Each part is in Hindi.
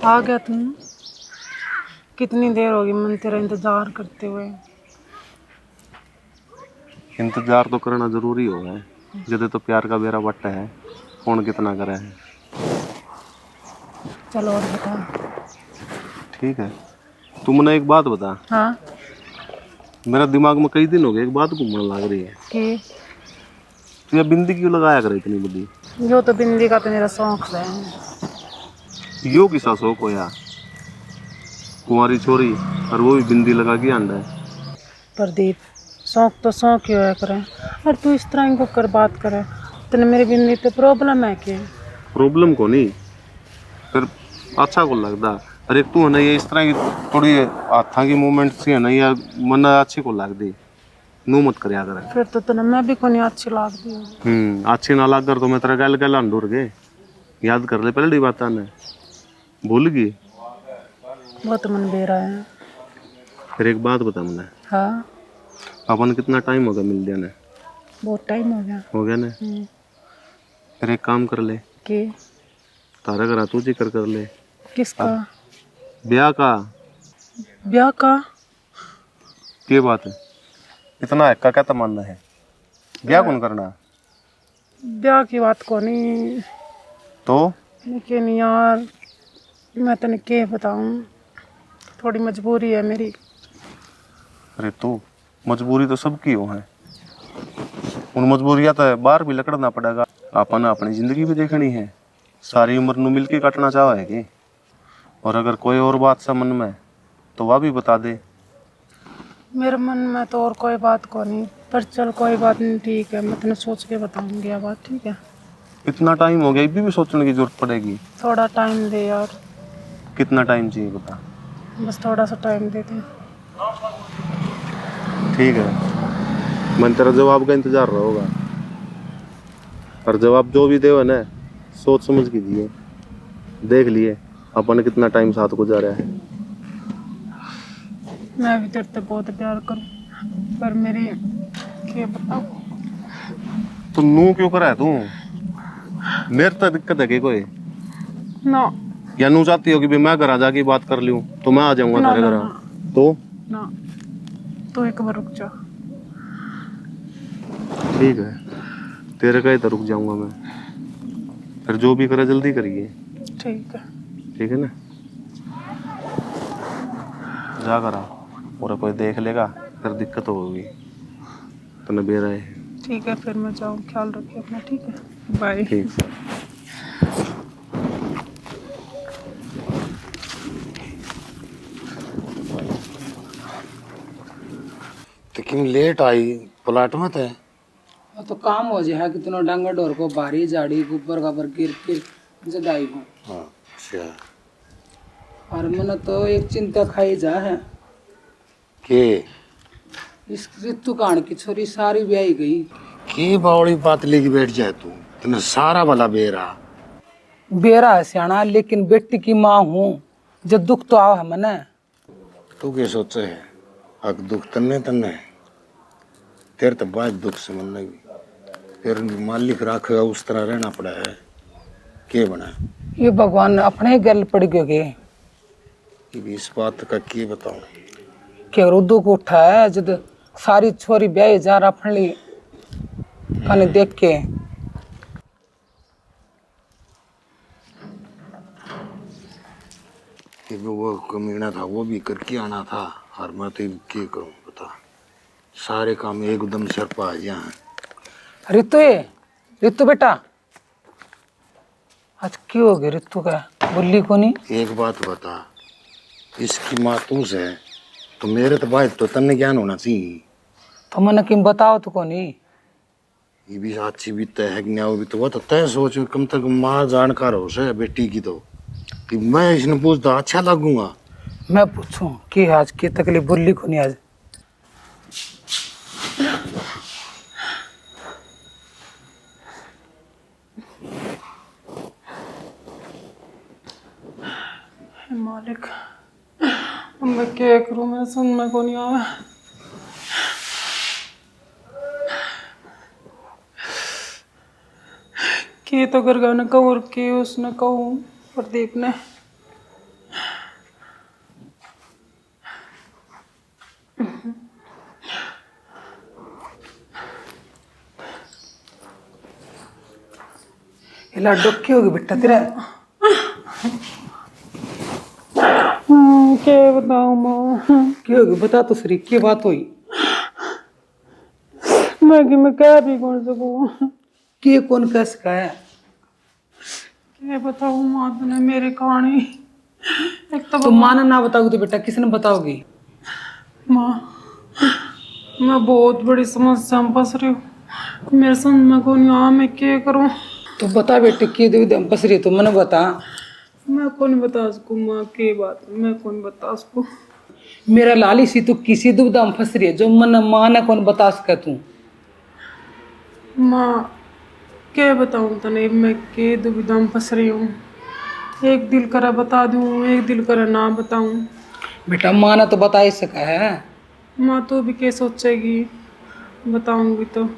आ गया तुम। कितनी देर होगी मन तेरा इंतजार करते हुए। इंतजार तो करना जरूरी हो है, जदे तो प्यार का बेरा बट्टा है। कौन कितना करे है। चलो और बता। ठीक है, तुमने एक बात बता। हाँ मेरा दिमाग में कई दिन हो गए एक बात घूमने लग रही है। कि तू ये बिंदी क्यों लगाया करे इतनी बड़ी? जो तो बिंदी का तो मेरा शौक है। यो किसा शौक हो यार, कुंवारी छोरी और वो भी बिंदी लगा के आंदा है। प्रदीप, शौक तो शौक ही होया करे। और तू इस तरह को कर बात करे, तेने मेरी बिंदी तो प्रॉब्लम है कि? प्रॉब्लम को नहीं, फिर अच्छा को लगता। और एक तू है ना ये इस तरह की थोड़ी हाथा की मूवमेंट सी है ना, या मन अच्छी को लगती। नू मत कर याद रख। फिर तो तेने मैं भी कोनी अच्छी लगती हूँ। अच्छी ना लग कर तो मैं तेरा गल गल अंडूर के याद कर ले पहली बात ने भूल गई। बहुत मन बेरा है। फिर एक बात बता मुझे, हाँ अपन कितना टाइम हो गया मिल जाने? बहुत टाइम हो गया। हो गया ना? फिर एक काम कर ले, कि तारा घर तू जिक्र कर ले। किसका? ब्याह का। ब्याह का? ये बात है, इतना हक्का क्या तमन्ना है? ब्याह कौन करना? ब्याह की बात को नहीं, तो लेकिन यार मैं तेने क्या बताऊं, थोड़ी मजबूरी है मेरी। अरे तो मजबूरी तो सबकी हो है, उन मजबूरियां तो बाहर भी लकड़ना पड़ेगा। अपन अपनी जिंदगी भी देखनी है, सारी उम्र नु मिलके काटना चाहे है कि? और अगर कोई और बात सा मन में तो वह भी बता दे। मेरे मन में तो और कोई बात को नहीं, पर चल कोई बात नहीं, ठीक है, मैं तेने सोच के बताऊंगी ये बात, ठीक है? इतना टाइम हो गया अभी भी सोचने की जरूरत पड़ेगी? थोड़ा टाइम दे यार। कितना टाइम चाहिए बता? बस थोड़ा सा टाइम दे दे। ठीक है, मैं तेरा जवाब का इंतजार रहोगा। और जवाब जो भी दे ना, सोच समझ के दिए। देख लिए अपन कितना टाइम साथ गुजारा है। मैं भी तेरे से बहुत प्यार करूं, पर मेरी क्या बताऊं। तू नू क्यों करा है तू? मेरे तो दिक्कत है कि कोई, ना या नू चाहती हो कि भी मैं घर आ जाके बात कर लूं तो मैं आ जाऊंगा ना तेरे ना घर? ना तो ना, तो एक बार रुक जा। ठीक है, तेरे का ही तो रुक जाऊंगा मैं। फिर जो भी करे जल्दी करिए। ठीक है। ठीक है ना? जा करा, और कोई देख लेगा फिर दिक्कत होगी। तो न बेरा है। ठीक है, फिर मैं जाऊँ, ख्याल रखिए अपना, ठीक है? बाय। ठीक सर। तो क्यों लेट आई? प्लाट में थे? तो काम हो जाए कि तुनो डांगा डोर को बारी झाड़ी ऊपर का पर गिर के जदाई हूँ। अच्छा और मैंने तो एक चिंता खाई जा है के इस ऋतु कान की छोरी सारी ब्याही गई। की बावड़ी बात लेके बैठ जाए तू, तूने सारा भला बेरा। बेरा है सियाना, लेकिन बेटी की माँ हूँ, जब दुख तो आओ है मने। तू क्या सोचे है? हक दुख तन्ने तन्ने तेरे तो बाद दुख समझ लगी। फिर मालिक राखेगा उस तरह रहना पड़ा है। के बना ये भगवान अपने ही गल पड़ गए इस बात का के बताऊं? कि रुद्र को उठा है जब सारी छोरी ब्याही जा रहा फली कने देख के। कि वो कमीना था वो भी करके आना था, और मैं तो क्या करूं बता। सारे काम एकदम सर पा गया है। रितु बेटा आज क्यों हो गया? रितु का बोली को नहीं? एक बात बता, इसकी माँ तू से तो मेरे तो भाई तो तन्ने ज्ञान होना चाहिए। तो मैंने किम बताओ तो को नहीं? ये भी अच्छी भी तय है कि नहीं, वो भी तो वो तो तय सोच कम तक माँ जानकार हो से बेटी की तो कि मैं इसने पूछता अच्छा लगूंगा। मैं पूछूं कि आज की तकलीफ बोली को नहीं? आज मालिक, अब मैं क्या करूँ, मैं समझ में को नहीं आवा। कि तो कर गया न कहूँ, और कि उसने कहूँ प्रदीप ने। ये लाडो क्या होगी बेटा तेरा? क्या बताऊँ माँ? क्या होगी बता तो सही, क्या बात हुई? मैं क्या भी कर सकूँ? क्या कौन कह सका है? क्या बताऊँ माँ, तूने मेरी कहानी। एक तो तो माँ ने ना बताओगी तो बेटा किसने बताओगी? माँ, मैं बहुत बड़ी समस्या में फंस रही हूँ। मेरे समझ में को नहीं आ, मैं क्या करूँ? तो बता बेटे की दम बस रही तो मैंने बता। मैं कौन बता सकूँ माँ की बात, मैं कौन बता सकूँ? मेरा लाली सी तू किसी दुविधा में फंस रही है जो मन माँ ने कौन बता सका तू? माँ, क्या बताऊँ तने, मैं के दुविधा में फंस रही हूँ। एक दिल करा बता दूँ, एक दिल करा ना बताऊँ। बेटा माँ ने तो बता ही सका है। माँ तो भी क्या सोचेगी बताऊंगी तो?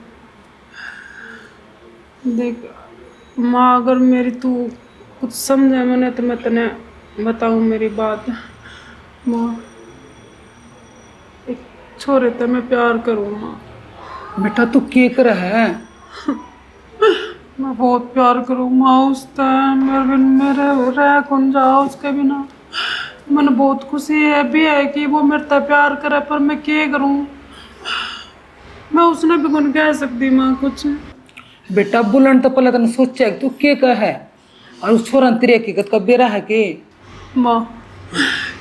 देख माँ, अगर मेरी तू कुछ समझे मैंने तो मैं तने बताऊँ मेरी बात। माँ, एक छोरे ते मैं प्यार करूँ माँ। बेटा तू क्या कर है? मैं बहुत प्यार करूँ माँ उससे। मेरे बिन मेरे रह कौन जा उसके बिना। मैंने बहुत खुशी है भी है कि वो मेरे से प्यार करे, पर मैं क्या करूँ? मैं उसने भी कौन कह सकती माँ कुछ। बेटा बुलंद तो पहले तने सोचा कि तू क्या कह है और उस छोरा ने तेरी हकीकत का बेरा है कि? माँ,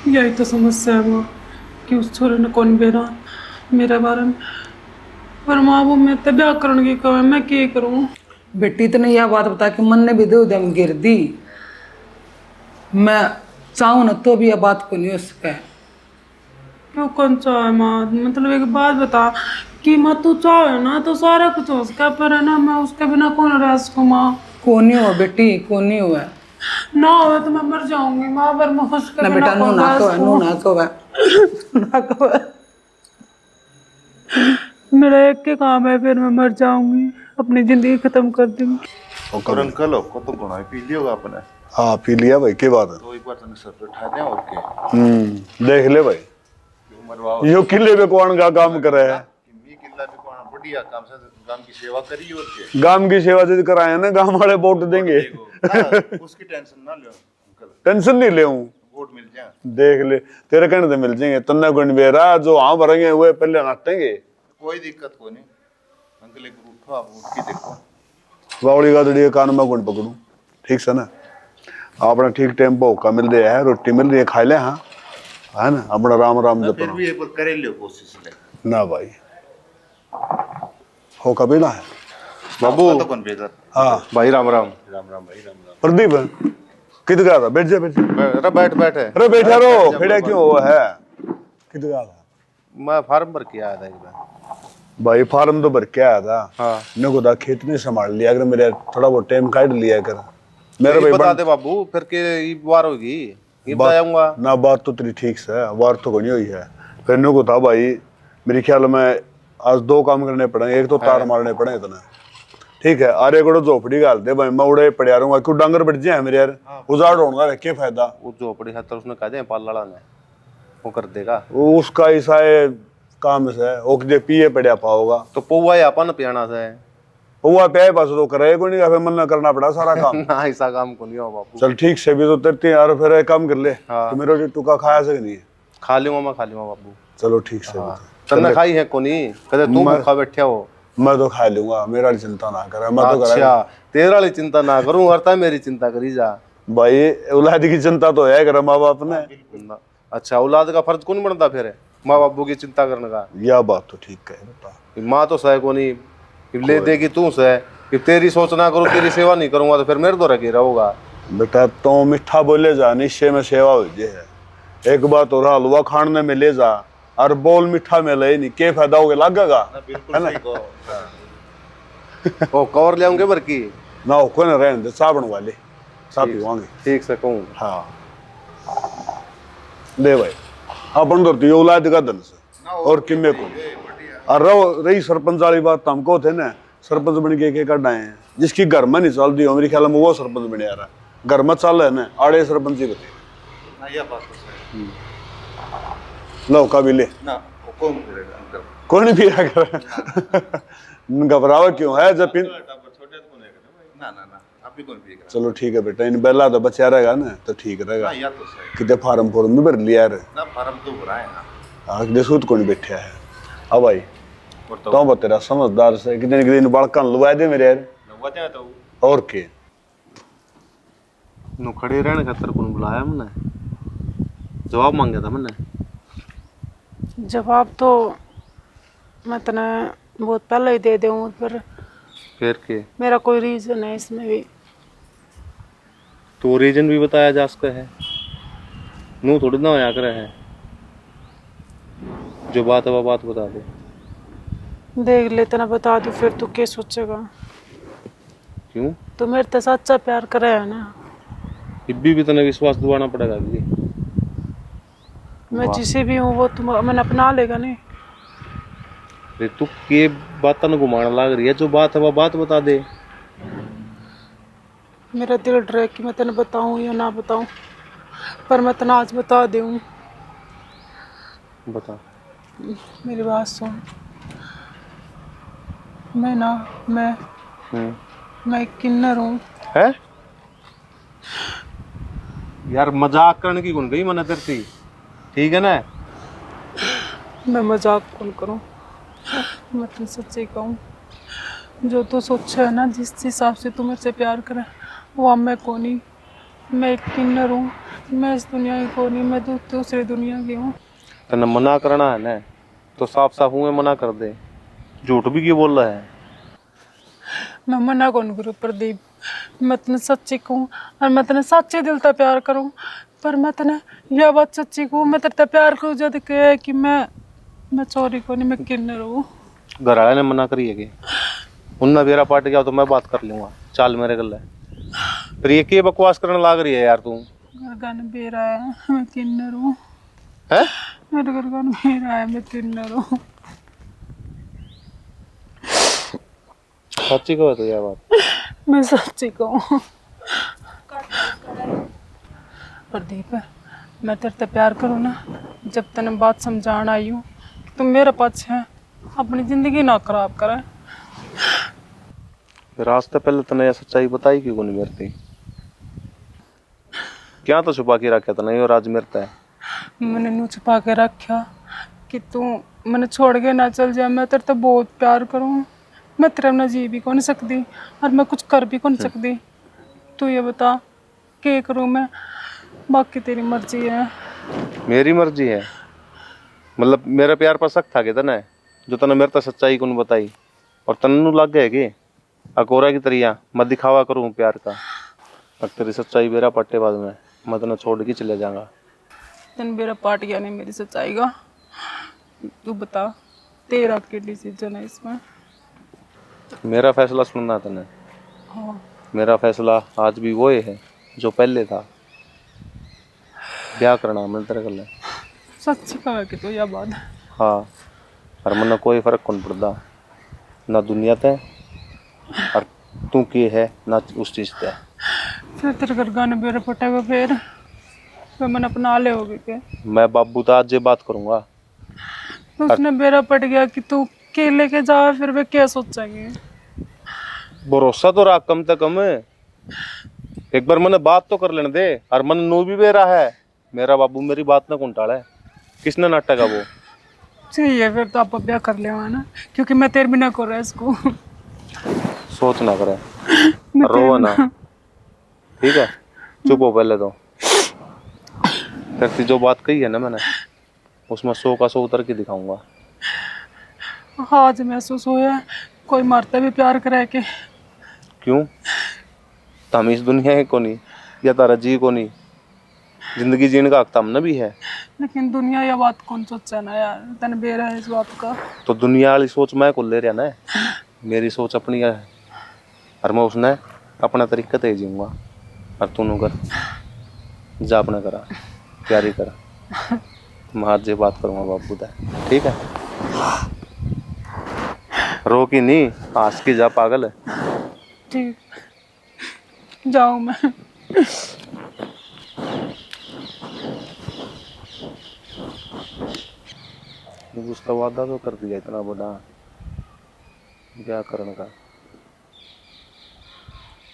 यही तो समस्या है माँ, कि उस छोरे ने कौन बेरा मेरे बारे में। पर माँ वो मैं तो ब्याह करने की कहे, मैं क्या करूँ? बेटी तने यह बात बता कि मन ने भी दो दम गिर दी। मैं चाहूँ ना तो भी यह बात को नहीं हो सका है। क्यों कौन चाहे माँ? मतलब एक बात बता कि माँ तू चाहे ना तो सारा कुछ हो सका, पर है ना मैं उसके बिना कौन रह सकूँ माँ? को नहीं हुआ बेटी, को नहीं हुआ। ना हो तो मैं मर जाऊंगी माँ, पर मैं उसके ना बिना बेटा नू कौन ना रह कहो, नू सकूँ? ना कहो, ना कहो। मेरा एक के काम है, फिर मैं मर जाऊंगी, अपनी जिंदगी खत्म कर दूंगी। और अंकल को तो गुनाह पी लिया होगा आपने, हाँ पी लिया भाई, क्या बात है? तो एक बार तने सर पे उठा दिया और के देख ले भाई, मरवाओ यो किले पे कौन का काम करे है? मी किला भी कोना बढ़िया काम से गांव की सेवा करी और के गांव की सेवा यदि कराए ना, गांव वाले वोट देंगे। ना, उसकी टेंशन ना लो अंकल, टेंशन नहीं ले हूँ, वोट मिल जाए। देख ले तेरे कहने से मिल जाएंगे। तन्ना गुण बेरा जो हाँ भरेंगे वो पहले नाटेंगे। कोई दिक्कत को नहीं अंकल, एक उठो आप उठ के देखो। बावड़ी गादड़ी कान में गुण पकड़ू, ठीक से ना? अपना ठीक टेम्पो का मिल रहा है, रोटी मिल रही है, खा ले। हाँ है ना, अपना राम राम फिर जपना भी एक बार करे लियो कोशिश ले ना भाई। हो कभी ना है बाबू तो कौन बेदर। हाँ भाई राम राम राम राम भाई राम राम। प्रदीप किधर गया था? बैठ जा बैठ जा। अरे बैठ बैठ है, अरे बैठा रहो, खड़ा क्यों हुआ है? किधर गया था? मैं फार्म भर के आया था एक बार। भाई फार्म तो भर के आया था। हाँ ने को खेत नहीं संभाल लिया, अगर मेरे थोड़ा बहुत टाइम काट लिया कर मेरे भाई। बता दे बाबू, फिर के ये बार होगी ये बताऊंगा ना। बात तो तेरी ठीक से वार तो कोनी हुई है। फिर ने को था भाई, मेरे ख्याल में आज दो काम करने पड़ेंगे। एक तो तार मारने पड़े इतना, ठीक है? अरे को झोपड़ी गाल दे भाई, मैं उड़े पड़ा रहूंगा, क्यों डांगर बढ़ जाए मेरे यार। उजाड़ होगा क्या फायदा? वो झोपड़ी है तो उसने कहा दे पाला ने वो कर देगा। वो उसका ऐसा काम से ओक जे पिए पड़ा पाओगा तो पौवा या अपन पियाना से हुआ पे पास तो करे को नहीं, फिर मन करना पड़ा सारा काम। ना ऐसा काम को नहीं हो बापू। चल ठीक से भी तो तेरती यार, फिर एक काम कर ले। हाँ। तो मेरे टुका खाया से नहीं? खा लूंगा मैं, खा लूंगा बापू। चलो ठीक से भी तो। तन्ने खाई है को नहीं, कदे तू भूखा बैठा हो। मैं तो खा लूंगा, मेरा चिंता ना करे। मैं तो अच्छा तेरा वाली चिंता ना करूं, करता मेरी चिंता करी जा भाई, औलाद की चिंता तो है कर माँ बाप ने। अच्छा औलाद का फर्ज कौन बनता फिर माँ बापू की चिंता करने का? यह बात तो ठीक है बेटा। माँ तो सह को नहीं ले देगी तू सह, कि तेरी सोच ना करूं, तेरी सेवा नहीं करूंगा तो फिर मेरे तो रखे रहोगा। बेटा तो मिठा बोले जा, निश्चय में सेवा हो जाए। एक बात और हलवा खाने में ले जा और बोल मीठा में ले नहीं, क्या फायदा हो गया लगेगा? बिल्कुल सही को ओ कवर ले आऊंगे बर की ना हो कोई ना रहने दे, साबण वाले साथ ही होंगे। ठीक से कहूं। हाँ ले भाई, अपन तो औलाद का धन से और किमे को। और रही सरपंच वाली बात तो हमको थे ना, सरपंच बन के काट आए हैं। जिसकी घर में नहीं चल रही मेरे ख्याल में वो सरपंच बने आ रहा। घर में चल है ना, आड़े सरपंच ही होते। लो का भी ले ना कौन करेगा अंकल, कोई नहीं पिया कर। घबरावा क्यों है? जब छोटे तो नहीं ना ना ना भी कौन पी चलो ठीक है बेटा, इन बेला तो बचा रहेगा ना तो ठीक रहेगा। या तो सही कितने फार्म फॉर्म में भर लिया यार। ना फार्म तो भरा है ना। हाँ कितने सूत कौन बैठा है। अब भाई और तो बतेरा समझदार से कितने दिन बाल कान लुआ दे मेरे यार। वजह तो और के नु खड़े रहने खातर कौन बुलाया मैंने, जवाब मांगा था मैंने। जवाब तो मैं तने बहुत पहले ही दे दूँ, पर फिर के मेरा कोई रीज़न है इसमें भी। तो रीजन भी बताया जा सकता है, नू थोड़ी ना होया करे है। जो बात है वो बात बता दे। देख ले, तना बता दूँ फिर तू क्या सोचेगा। क्यों तू मेरे से सच्चा प्यार करे है ना। इब्बी भी तने विश्वास दिलाना पड़ेगा कि मैं जिसे भी हूँ वो तुम मैंने अपना लेगा नहीं। रे तू के बातन घुमाने लग रही है, जो बात है वो बात बता दे। मेरा दिल डर है कि मैं तेने बताऊँ या ना बताऊँ, पर मैं तना आज बता दूँ। बता। मेरी बात सुन। मैं एक किन्नर हूँ। है यार, मजाक करने की कौन गई मैंने तेरे से, ठीक है ना। मैं मजाक कौन करूँ, मैं तुम सच्ची कहूँ। जो तू सोचा है ना, जिस हिसाब से तू मेरे से प्यार करे, वो अब मैं कौन ही। मैं एक किन्नर हूँ, मैं इस दुनिया की कौन ही, मैं दूसरी दुनिया की हूँ। तेने मना करना है ना तो साफ साफ मुँह में मना कर दे, झूठ भी क्यों बोल रहा है। मैं मना कौन करूँ प्रदीप, मैं तेने सच्ची कहूँ और मैं तेने सच्चे दिल से प्यार करूँ। पर मैं तेने यह बात सच्ची कहूँ, मैं तेरे से प्यार करूँ जब कहे कि मैं चोरी को नहीं, मैं किन्नर हूँ। घर वाले ने मना करी है कि उन्ना बेरा पाट गया तो मैं बात कर लूंगा, चाल मेरे गले। फिर ये के बकवास करने लाग रही है यार तू। घर गान बेरा है, मैं किन्नर हूँ। है मेरे घर गान बेरा है, मैं किन्नर हूँ। सच्ची कहो तो यह बात। मैं सच्ची कहूँ प्रदीप, मैं तेरे से प्यार करूँ ना, जब तेने बात समझाना आई हूँ कि तुम मेरे पक्ष है, अपनी जिंदगी ना खराब करे। फिर आज तो पहले तने यह सच्चाई बताई क्यों नहीं मेरे थी। क्या तो छुपा के रखा था नहीं, और आज मेरता है। मैंने नू छुपा के रखा कि तू मैंने छोड़ के ना चल जाए। मैं तेरे से बहुत प्यार करूँ, मैं तेरे बिना जी भी कौन सकती और मैं कुछ कर भी कौन सकती। तू ये बता क्या करूँ मैं, बाकी तेरी मर्जी है। मेरी मर्जी है मतलब मेरा प्यार पर शक था कि तने, जो तने मेरे तो सच्चाई कौन बताई, और तन्नू लग गए कि अकोरा की तरिया मैं दिखावा करूँ प्यार का। और तेरी सच्चाई बेरा पट्टे बाद में मैं तने छोड़ के चले जाऊंगा। तेन मेरा पार्ट गया नहीं मेरी सच्चाई का। तू बता तेरा क्या डिसीजन है इसमें। मेरा फैसला सुनना तने। हाँ मेरा फैसला आज भी वो है जो पहले था, ब्याह करना मैं तेरे गले। सच्ची कहा कि तो यह बात। हाँ, और मन कोई फर्क कौन पड़ता ना दुनिया ते और तू की है ना उस चीज ते। फिर तेरे घर गाने बेरे पटेगा, फिर मैंने अपना ले होगी के। मैं बाबू तो आज ये बात करूंगा। उसने बेरा पट गया कि तू के लेके जावे, फिर वे क्या सोचेंगे। भरोसा तो रख कम से कम, एक बार मैंने बात तो कर लेने दे। और मन नू भी बेरा है, मेरा बाबू मेरी बात ना कौन टाले, किसने नाटेगा वो। चाहिए फिर तो आप ब्याह कर ले ना, क्योंकि मैं तेरे बिना कर रहा इसको। सोच ना करे, रो ना, ठीक है। चुप हो पहले तो। तेरी जो बात कही है ना मैंने, उसमें 100 का 100 उतर के दिखाऊंगा। आज महसूस होया कोई मरता भी प्यार करे के। क्यों, हम इस दुनिया है को नहीं या तारा जी को नहीं, जिंदगी जीने का हक हमने भी है। लेकिन दुनिया यह बात कौन सोचा ना यार, तन बेरा है इस बात का। तो दुनिया वाली सोच मैं को ले रहा ना, मेरी सोच अपनी है, और मैं उसने अपना तरीका ते जीऊंगा। और तू कर जा अपना करा, प्यारी करा। मैं आज ये बात करूंगा बाबू दा, ठीक है। रो की नहीं, हंस की जा पागल। ठीक जाऊँ मैं। उसका वादा तो कर दिया इतना बड़ा, क्या करने का।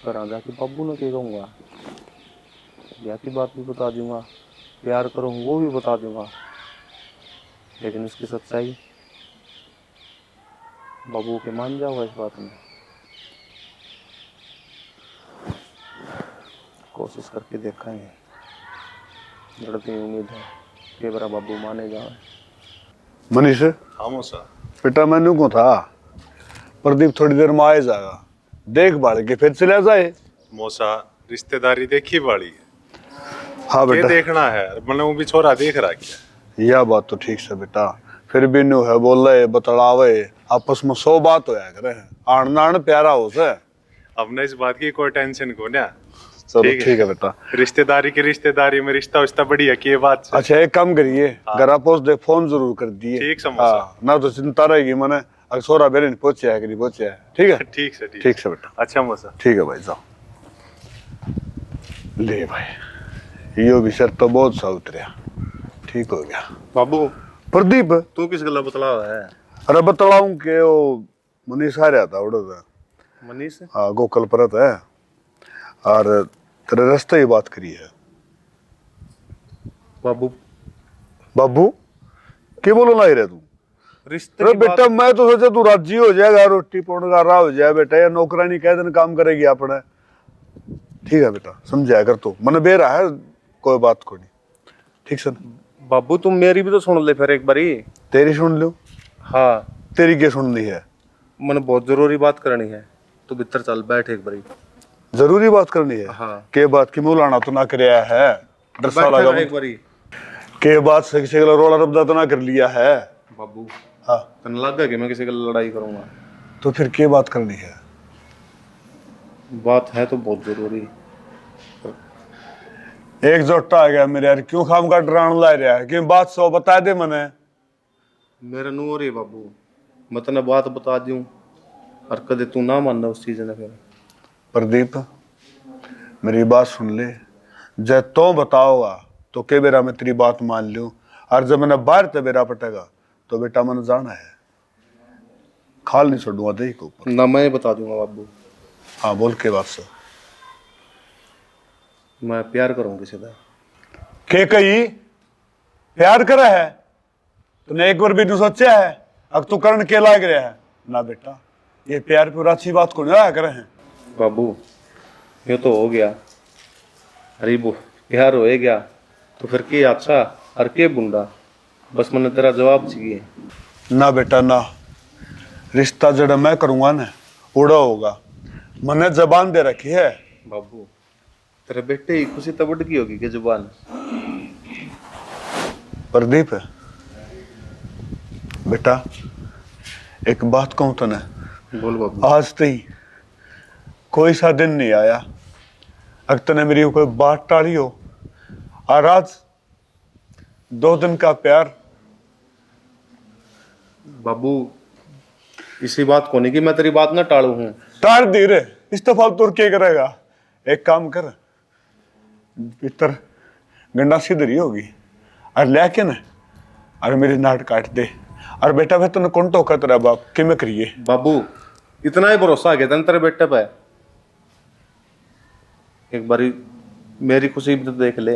घर आ जाके बाबू ने क्या कहूँगा, ब्याह की बात भी बता दूंगा, प्यार करूँ वो भी बता दूंगा, लेकिन इसकी सच्चाई बाबू के मान जाओगा इस बात में। कोशिश करके देखा है, लड़ती उम्मीद है कि मेरा बाबू माने जाए। मनीष, हाँ मौसा। बेटा मैंने को था प्रदीप थोड़ी देर में आ जाएगा, देख भाल के फिर चला जाए। मौसा रिश्तेदारी देखी वाली है, हाँ ये बेटा, देखना है, मतलब वो भी छोरा देख रहा क्या। यह बात तो ठीक से बेटा, फिर भी न्यू है बोले बतलावे, आपस में 100 बात होया करे, आन नान प्यारा हो से। अब ना इस बात की कोई टेंशन को ना। चलो ठीक है बेटा। रिश्तेदारी की रिश्तेदारी में रिश्ता उश्ता बढ़िया की ये बात से। अच्छा एक काम करिए, घर पहुंच दे फोन जरूर कर दिए। ठीक समझा। हाँ, ना तो चिंता रहेगी मने अगर सोरा बेरे नहीं पहुंचे है कि नहीं पहुंचे है। ठीक है ठीक से ठीक से बेटा। अच्छा मौसा। ठीक है भाई जाओ। ले भाई यो भी शर्त तो बहुत सा उतरिया, ठीक हो गया। बाबू प्रदीप तू किस गला बतला है? अरे बतलाऊं के वो मनीष आ रहा था उड़ो मनीष हाँ गोकल परत है और तेरे रास्ते ही बात करी है। बाबू बाबू क्या बोलो ला रहे तू? रिश्ते अरे की बेटा बात- मैं तो सोचा तू राजी हो जाएगा, रोटी पौड़ का रहा हो जाए बेटा, या नौकरानी कह दिन काम करेगी अपने। ठीक है बेटा समझाया कर तू, मन बेरा है कोई बात को नहीं। ठीक से बाबू तुम मेरी भी तो सुन ले फिर एक बारी। तेरी सुन लो। हाँ तेरी क्या सुननी है? मैंने बहुत जरूरी बात करनी है, तू भीतर चल बैठ एक बारी। जरूरी बात करनी है? हाँ। के बात की मुलाना तो ना कराया है, डरसा बैठ लगा एक बारी। के बात से किसी का रोला रब्दा तो ना कर लिया है। बाबू हाँ तन लगा कि मैं किसी का लड़ाई करूंगा? तो फिर के बात करनी है? बात है तो बहुत जरूरी। एक जोटा आ गया मेरे यार, क्यों खाम का डरान ला रहा है कि बात सौ बता दे मने। मेरा नू हो रही बाबू, मैं तने बात बता दूं और कदे तू ना मानना उस चीज ने। फिर प्रदीप मेरी बात सुन ले, जब तो बताओगा तो के बेरा मैं तेरी बात मान लूं, और जब मैंने बाहर ते बेरा पटेगा तो बेटा मैंने जाना है, खाल नहीं छोड़ूंगा दही के ऊपर। ना मैं बता दूंगा बाबू। हाँ बोल के बात से। मैं प्यार करूंगी सीधा। के कही प्यार करा है तूने एक बार भी नहीं सोचा है? अब तू करण के लाग रहा है ना बेटा, ये प्यार पूरा अच्छी बात को नहीं आया करे हैं। बाबू ये तो हो गया, अरे वो प्यार हो गया तो फिर के अच्छा और के बुंडा, बस मैंने तेरा जवाब चाहिए। ना बेटा ना, रिश्ता जड़ा मैं करूंगा ना उड़ा होगा, मैंने जबान दे रखी है। बाबू तेरे बेटे की खुशी तब की होगी कि जुबान। प्रदीप बेटा एक बात कहूं तने, बोल बाबू। आज तई कोई सा दिन नहीं आया अगर तने मेरी कोई बात टाली हो, और आज 2 दिन का प्यार। बाबू इसी बात को नहीं कि मैं तेरी बात ना टालू हूं। टाल दी रे, इस तो फालतू क्या करेगा? एक काम कर, भीतर गंडासी धरी होगी और लेके ना और मेरी नाट काट दे, और बेटा फिर तूने कौन टोका तेरा बाप कि मैं करिए। बाबू इतना ही भरोसा आ गया था तेरे बेटे पे, एक बारी मेरी खुशी भी तो देख ले,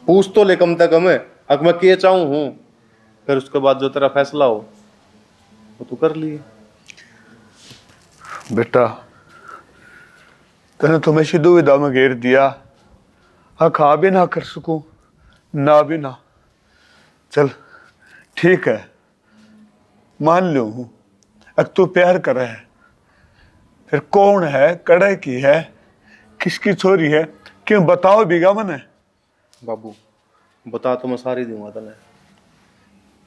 पूछ तो ले कम से कम अगर मैं किए चाहूं हूं, फिर उसके बाद जो तेरा फैसला हो वो तू कर लिए। बेटा तने तो मैं सी दुविधा में घेर दिया, हाँ खा भी ना कर सकूं ना भी ना। चल ठीक है मान लू हूं, अब तू प्यार करे है, फिर कौन है, कड़े की है, किसकी छोरी है, क्यों बताओ बीगा मने। बाबू बता तो मैं सारी दूंगा तने,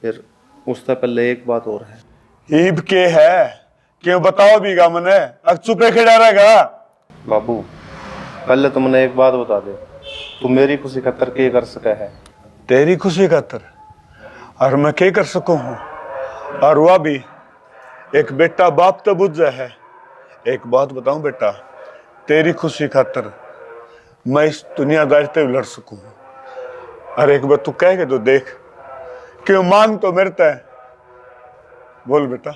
फिर उससे पहले एक बात और है। ईब के है क्यों बताओ बीगा मने, अब चुपे खड़ा रहेगा। बाबू पहले तो मैंने एक बात बता दे, तू मेरी खुशी खातर क्या कर सका है? तेरी खुशी खातर और मैं क्या कर सकूं हूं, और वह भी एक बेटा बाप तो बुझ है। एक बात बताऊं बेटा, तेरी खुशी खातर मैं इस दुनियादारी से लड़ सकूं, और एक बार तू कह के तो देख, क्यों मान तो मेरता है, बोल बेटा।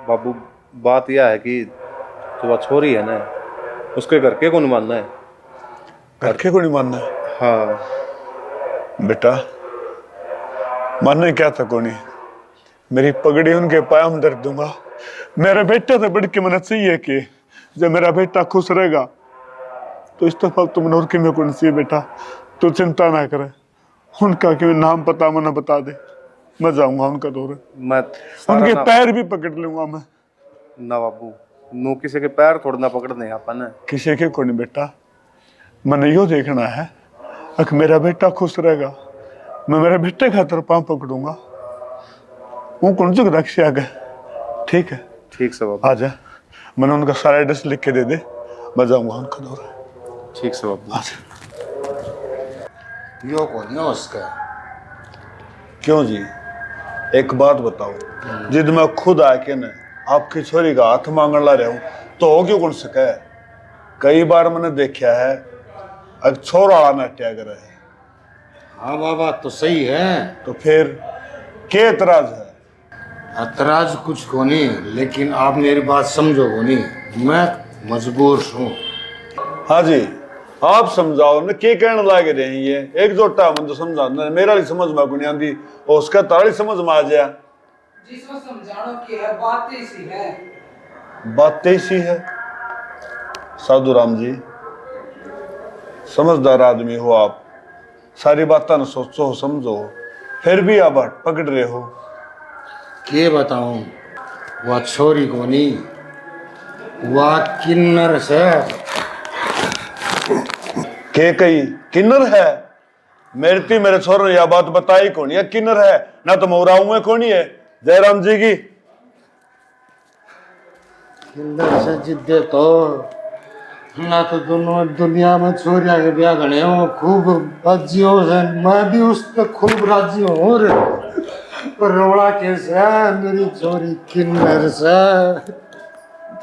बाबू बात यह है कि तू छोरी है ना, उसके घर के कौन मानना है? करके को नहीं मानना है हाँ बेटा, मानने क्या था कोनी, मेरी पगड़ी उनके पाया में दर्द दूंगा। मेरे बेटे से बढ़ के मन चाहिए कि जब मेरा बेटा खुश रहेगा तो इस दफा तुम और कि मैं कौन सी बेटा, तू चिंता ना करे, उनका कि नाम पता मना बता दे, मैं जाऊंगा उनका दौरे, मैं सारा उनके ना, पैर भी पकड़ लूंगा मैं। ना बाबू, नो किसी के पैर थोड़ा ना पकड़ने अपन है। किसी के को नहीं बेटा, मैंने यो देखना है कि मेरा बेटा खुश रहेगा, मैं मेरे बेटे खातर पाँव पकड़ूंगा, वो कौन सी रक्षी आ गए। ठीक है ठीक से बाबू, आ जा, मैंने उनका सारा एड्रेस लिख के दे दे, मैं जाऊंगा उनका दौरा। ठीक से बाबू। आ जा। यो कौन है उसका? क्यों जी, एक बात बताओ, जिद मैं खुद आके न आपकी छोरी का हाथ मांगने ला रहा हूँ तो हो क्यों कौन सका है? कई बार मैंने देखा है अब छोरा नाट्या कर रहे हैं, हाँ बाबा तो सही है, तो फिर क्या एतराज है? ऐतराज कुछ को नहीं, लेकिन आप मेरी बात समझो को नहीं, मैं मजबूर हूँ। हाँ जी, आप समझाओ न, क्या कहने लागे रहे हैं ये, एक जोटा मन तो समझा न, मेरा भी समझ में को नहीं आती और उसका तारी समझ में आ जाए। जिसको समझाना की है बात ऐसी है, बात ऐसी है। साधु राम जी, समझदार आदमी हो आप, सारी बातें न सोचो समझो, फिर भी आप पकड़ रहे हो। के बताऊं, वह छोरी को नहीं, वह किन्नर से। के कही किन्नर है? मेरे थी मेरे छोर ने यह बात बताई कौन, यह किन्नर है ना, तो मोरा हूं कौन है जयराम जी की। किन्नर से जिद्दे तो ना, तो दोनों दुनिया में छोरिया के ब्याह गणे हो खूब राजियों से, मैं भी उस पर खूब राजी हूँ, पर रोड़ा कैसे है मेरी छोरी किन्नर से।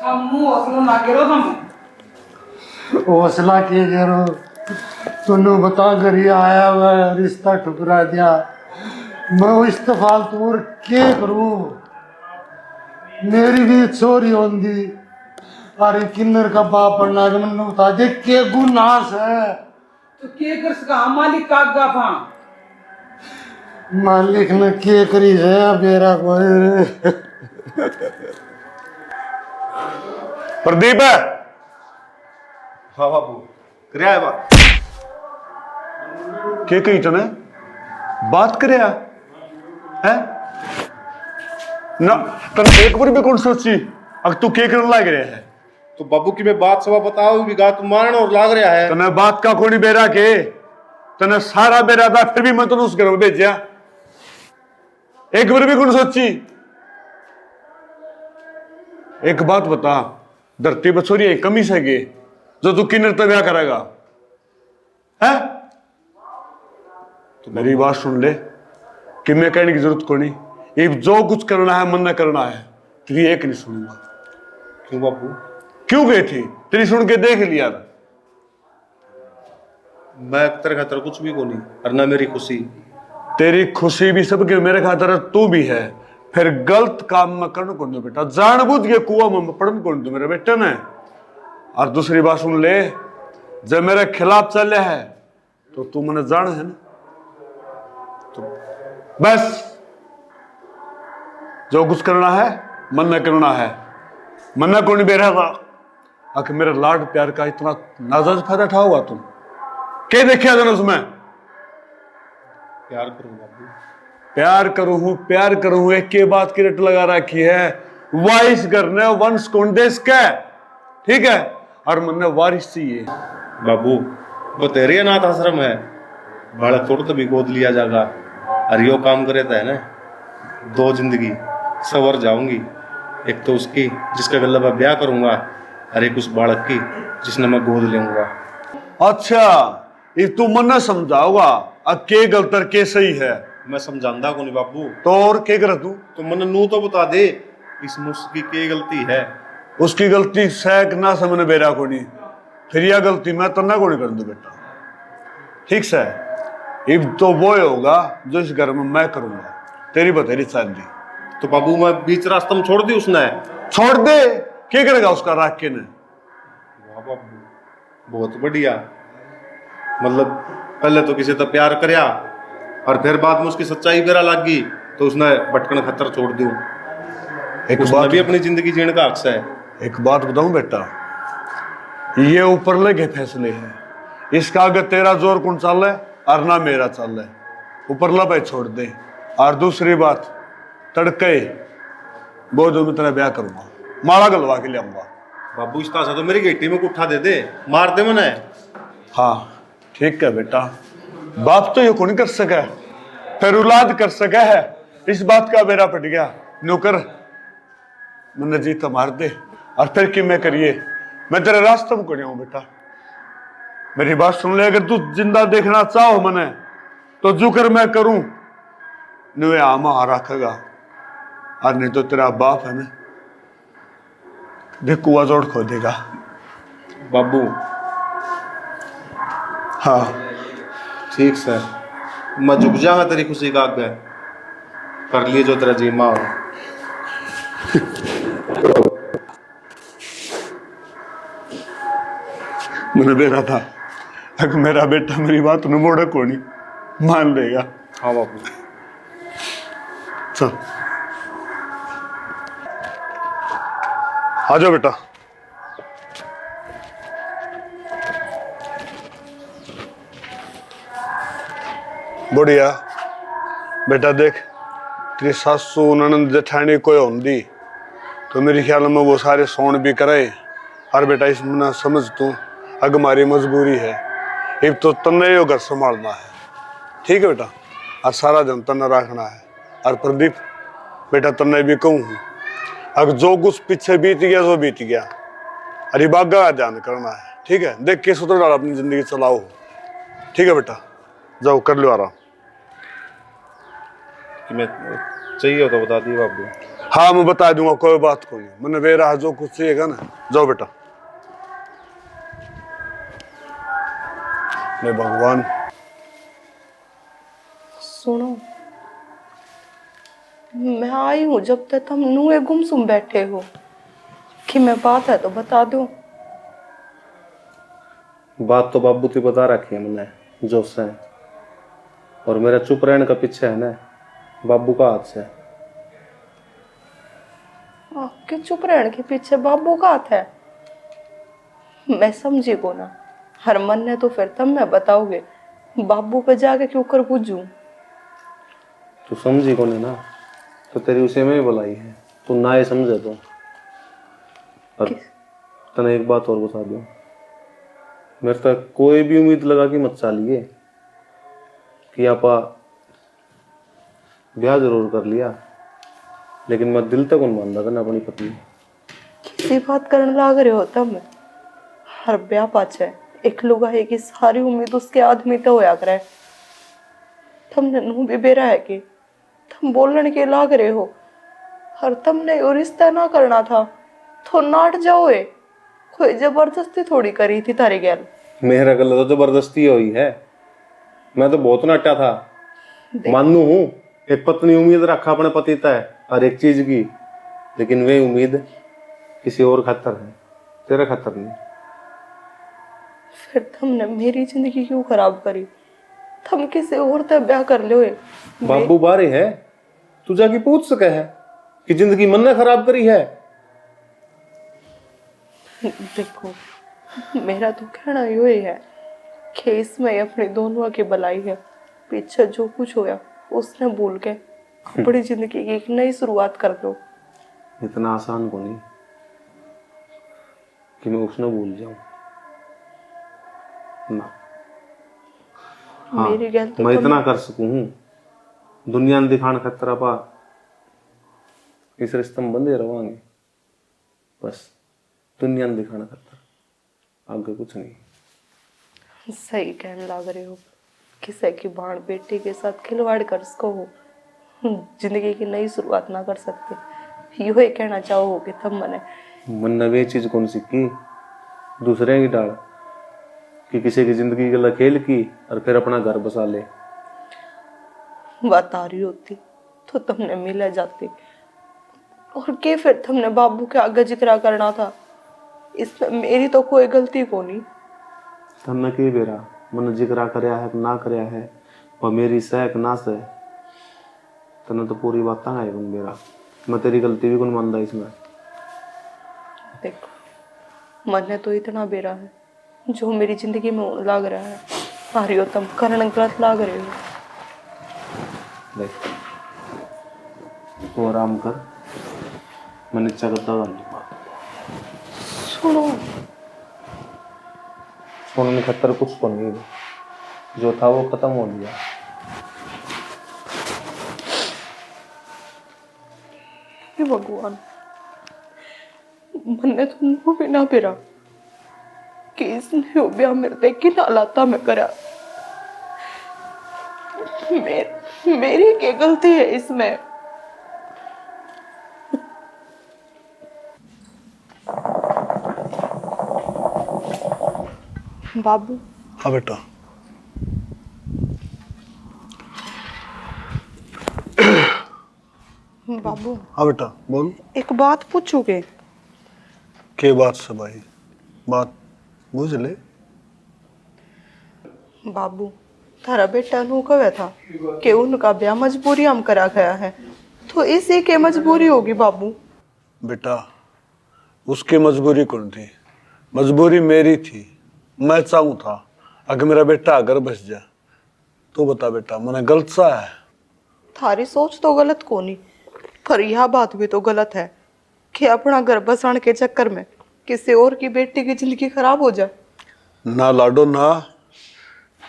मुंह हौसला ना करो तुम, हौसला के करो, तुन्नू बता कर ही आया हुआ रिश्ता ठुकरा दिया, मैं वो इस्तेफाल तो और क्या करूं, मेरी भी छोरी होंगी, अरे किन्नर का बाप पढ़ना के मन बता दे के गुनास है। तो के कर सका मालिक कागा पा, मालिक ने के करी है मेरा कोई। प्रदीप है? हाँ बाबू, क्या है बात? के कही तने बात करे है ना, तने एक बार भी कौन सोची अगर तू के करने लग रहा है? तो बाबू की मैं बात सवा बताओ भी गा तू मारन और लाग रहा है। तने बात का कोनी बेरा के, तने सारा बेरा था, फिर भी मैं तने उस घर में भेजा, एक बार भी कौन सोची? एक बात बता, धरती पर छोरी एक कमी से गे जो तू किन्नर तक ब्याह करेगा है? तो मेरी बात सुन ले कि मैं कहने की जरूरत को नहीं, ये जो कुछ करना है मन न करना है, तेरी एक नहीं सुनूंगा। क्यों बाबू? क्यों गई थी? तेरी सुन के देख लिया था। मैं तेरे खातर कुछ भी को नहीं, और ना मेरी खुशी। तेरी खुशी भी सबके मेरे खातर तू भी है, फिर गलत काम में करने कौन दो बेटा, जानबूझ के कुआं में पड़न कौन दो मेरे बेटे ने। और दूसरी बात सुन ले, जब मेरे खिलाफ चले है तो तू मैंने जान है ना, तो बस जो कुछ करना है मन न करना है, मन न कौन बेरा था आखिर मेरे लाड प्यार का इतना नाजायज फायदा उठा हुआ तुम, क्या देखा था उसमें? प्यार करूं बाबू, प्यार करूं एक के बात की रट लगा रखी है, वाइस करने वंश कोंडेस का, ठीक है, और मन वारिस चाहिए। बाबू वो तेरे अनाथ आश्रम है, बालक थोड़ा तो भी गोद लिया जाएगा, और यो काम करे था है ना, दो जिंदगी सवर जाऊंगी, एक तो उसकी जिसका गल्ला मैं ब्याह करूंगा, और एक उस बालक की जिसने मैं गोद लूंगा। अच्छा, ये तू मन समझाओगा अब के गलत और के सही है? मैं समझांदा को नहीं बाबू, तो और के कर तू? तो मन नू तो बता दे इस मुस्की की गलती है। उसकी गलती सैक ना समझ बेरा को नहीं, फिर यह गलती मैं तना को नहीं कर दू बेटा, ठीक से? अब तो वो होगा जो इस घर में मैं करूंगा, तेरी बतेरी शादी। तो बाबू मैं बीच रास्ते में छोड़ दी उसने? छोड़ दे, क्या करेगा उसका राख के ने? वाह बाबू, बहुत बढ़िया। मतलब पहले तो किसी तो प्यार करया और फिर बाद में उसकी सच्चाई करा लग गई तो उसने भटकन खतर छोड़ दूं। एक उसने बात भी अपनी जिंदगी जीने का हक है। एक बात बताऊं बेटा, ये ऊपर लगे फैसले हैं, इसका आगे तेरा जोर कौन चल है और ना मेरा चल है, ऊपर लबे छोड़ दे। और दूसरी बात, तड़के वो जो मैं तेरा ब्याह करूंगा, माला गलवा के ले आऊंगा। बाबू इस तरह से तो मेरी गेटी में कुट्ठा दे दे, मार दे मने। हाँ ठीक है बेटा, बाप तो ये कौन कर सका है, फिर औलाद कर सका है। इस बात का बेरा पट गया, नौकर मैंने जीता मार दे और फिर कि मैं करिए, मैं तेरे रास्ते में खड़े हूं बेटा। मेरी बात सुन ले, अगर तू जिंदा देखना चाहो मने तो जुकर मैं करूं नुए आमा आ रखेगा, और नहीं तो तेरा बाप है ना देख कुआ जोड़ खो देगा। बाबू हाँ ठीक सर, मैं झुक जाऊंगा तेरी खुशी का आगे, कर लिए जो तेरा जी माँ। मैंने बेरा था, अगर मेरा बेटा मेरी बात न मोड़े कोनी मान लेगा। हाँ बाबू। चल आ जाओ बेटा। बढ़िया बेटा, देख तेरी सासू ननद जेठानी कोई होंगी तो मेरे ख्याल में वो सारे सोन भी करे। और बेटा इसमें ना समझ तू, अग हमारी मजबूरी है, अब तो तन्ने यो घर संभालना है, ठीक है बेटा, और सारा दिन तन्ने रखना है। और प्रदीप बेटा तन्ने भी कहूँ, अगर जो कुछ पीछे बीत गया जो बीत गया, अरे बागा ध्यान करना है, ठीक है। देख के सुधर डाल, अपनी जिंदगी चलाओ, ठीक है बेटा, जाओ कर लो आराम। कि मैं चाहिए तो बता दिए बाबू। हाँ मैं बता दूंगा, कोई बात कोई, मैंने बेरा जो कुछ चाहिएगा ना, जाओ बेटा। मैं भगवान सुनो, मैं आई हूँ जब तक तुम नुए गुमसुम बैठे हो, कि मैं बात है तो बता दो। बात तो बाबू की बता रखी है मैंने जो से, और मेरा चुप रहने का पीछे है ना बाबू का हाथ से। आपके चुप रहने के पीछे बाबू का हाथ है? मैं समझी को ना, हर मन ने तो फिर तब मैं बताओगे, बाबू पे जाके क्यों कर पूछूं? तू समझी कौन है ना, तो तेरी उसे में ही बुलाई है, तू ना ये समझे तो। और तने एक बात और बता दूं, मेरे तक कोई भी उम्मीद लगा कि मत चालिए कि आपा ब्याह जरूर कर लिया, लेकिन मैं दिल तक उन मानता था ना अपनी पत्नी। किसी बात करने लाग रहे हो तब? हर ब्याह पाछे एक लुगाई की सारी उम्मीद उसके आदमी तो होया करे। तुमने नू भी बेरा है कि तुम बोलने के लाग रहे हो, और तुमने वो रिश्ता ना करना था तो नाट जाओए, कोई जबरदस्ती थोड़ी करी थी तारी गैल। मेरा गलत तो जबरदस्ती हुई है, मैं तो बहुत नाटा था। मानू हूं एक पत्नी उम्मीद रखा अपने पति तय हर एक चीज की, लेकिन वे उम्मीद किसी और खातर है, तेरे खातर नहीं। फिर तुमने मेरी जिंदगी क्यों खराब करी? तुम किसी और से ब्याह कर लो। बाबू बारे है, तू जाके पूछ सके है कि जिंदगी मन ने खराब करी है। देखो, मेरा तो कहना यही है कि इसमें अपनी दोनों की भलाई है। पीछे जो कुछ होया उसने भूल के अपनी जिंदगी की एक नई शुरुआत कर दो। इतना आसान को नहीं कि मैं उसने भूल जाऊं ना। हाँ, मेरी गलती मैं तो इतना कर सकूं हूं, दुनिया ने दिखाने खतरा पा इस रिश्ते में बंधे रवांगे, बस दुनिया ने दिखाना खतरा, आगे कुछ नहीं। सही कहने लग रहे हो, किसी की बाण बेटी के साथ खिलवाड़ कर सको हो, जिंदगी की नई शुरुआत ना कर सकते, यू ही कहना चाहो कि तुम मन वे चीज कौन सीखी दूसरे की डाल कि किसी की जिंदगी के खेल की और फिर अपना घर बसा ले। बात आ रही होती तो तुमने मिल जाती, और के फिर तुमने बाबू के आगे जिक्र करना था। इसमें मेरी तो कोई गलती को नहीं। तन्ने की बेरा मन जिक्रा करया है ना करया है और मेरी सह ना सह तन्ने तो पूरी बात है बन बेरा मैं तेरी गलती भी कौन मानदा इसमें। देखो मन तो इतना बेरा है जो मेरी जिंदगी में लाग रहा है हारियो तुम करण गलत लाग रहे हो। देख तो आराम कर मैं नीचा करता था सुनो सोने खतर कुछ तो नहीं जो था वो खत्म हो गया। हे भगवान मैंने तुमको भी ना पिरा कि इसने ब्याह मेरे देख के ना लाता मैं करा। मेरी क्या गलती है इसमें। बाबू हाँ बेटा। बाबू हाँ बेटा बोल। एक बात पूछोगे? के बात से भाई बात बुझ ले। बाबू थारा बेटा नु कहे था कि उनका ब्याह मजबूरी हम करा गया है तो इसी के मजबूरी होगी बाबू। बेटा उसकी मजबूरी कौन थी? मजबूरी मेरी थी। मैं चाहूँ था अगर मेरा बेटा अगर बस जाए तो बता बेटा मैंने गलत सा है? थारी सोच तो गलत कोनी पर यह बात भी तो गलत है कि अपना घर बसाने के चक्कर में किसी और की बेटी की जिंदगी खराब हो जाए। ना लाडो ना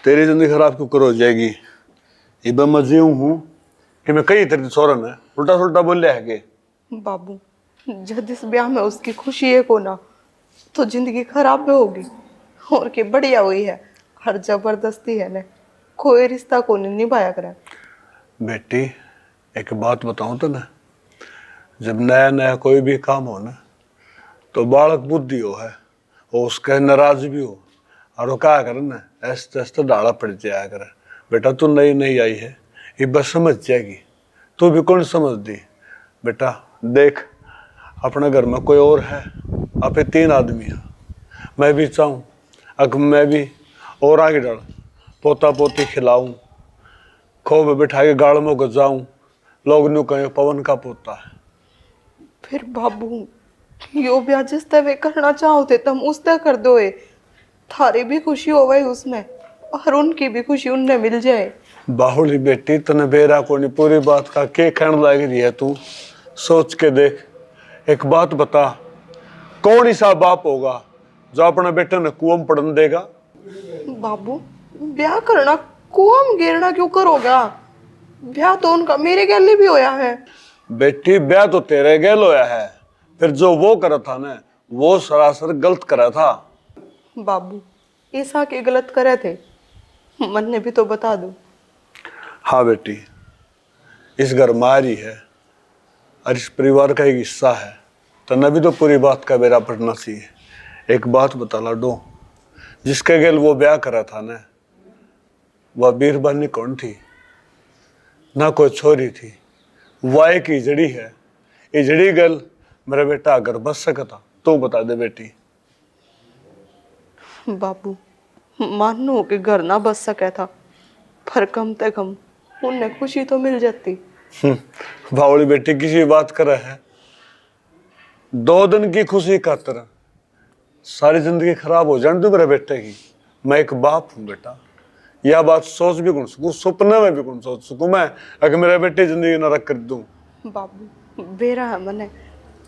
तेरी जिंदगी खराब क्यों करो जाएगी। ये मैं जीव हूँ कि मैं कई तेरी सोरन है उल्टा सुल्टा बोले है के। बाबू जब इस ब्याह में उसकी खुशी है को ना तो जिंदगी खराब भी होगी और के बढ़िया हुई है हर जबरदस्ती है ने कोई रिश्ता को नहीं निभाया करे। बेटी एक बात बताऊं तो ना जब नया नया कोई भी काम हो ना तो बालक बुद्धि हो है और उसके नाराज भी हो और वो क्या करे ना ऐसे ऐसे डाला पड़ जाया करे। बेटा तू नई नई आई है ये बस समझ जाएगी। तू भी कौन समझ दी बेटा। देख अपने घर में कोई और है आप 3 आदमी हैं। मैं भी चाहूँ अगर मैं भी और आगे डाल पोता पोती खिलाऊं खूब बिठा के गाड़ में गजाऊं लोग न्यू कहें पवन का पोता है। फिर बाबू यो ब्याह जिस तरह करना चाहोते तुम उस तरह कर दो। थारी भी खुशी हो गई उसमें और उनकी भी खुशी उनने मिल जाए। बाहुली बेटी तने बेरा को नहीं पूरी बात का के कहने लग रही है तू सोच के देख। एक बात बता कौन सा बाप होगा जो अपने बेटे ने कुआं में पड़न देगा? बाबू ब्याह करना कुआं गिरना क्यों करोगा? ब्याह तो उनका मेरे गले भी होया है। बेटी ब्याह तो तेरे गेल होया है फिर जो वो करा था ना वो सरासर गलत करा था। बाबू ऐसा के गलत करे थे मन ने भी तो बता दो। हाँ बेटी इस घर मारी है और इस परिवार का एक हिस्सा है तो न भी तो पूरी बात का बेरा पड़ना चाहिए। एक बात बता लाडो जिसके गेल वो ब्याह करा था ना वह बीरबानी कौन थी? ना कोई छोरी थी वाय की जड़ी है। ये जड़ी गल मेरा बेटा अगर बच सकता तो बता दे बेटी। बाबू मानो कि घर ना बच सका था पर कम से कम उन्हें खुशी तो मिल जाती। बावली बेटी किसी बात करे है 2 दिन की खुशी खातर सारी जिंदगी खराब हो जाने दो मेरे बेटे की। मैं एक बाप हूँ बेटा यह बात सोच भी कौन सकूँ सपने में भी कौन सोच सकूँ मैं अगर मेरे बेटे जिंदगी नरक कर दूँ। बाबू बेरा है मने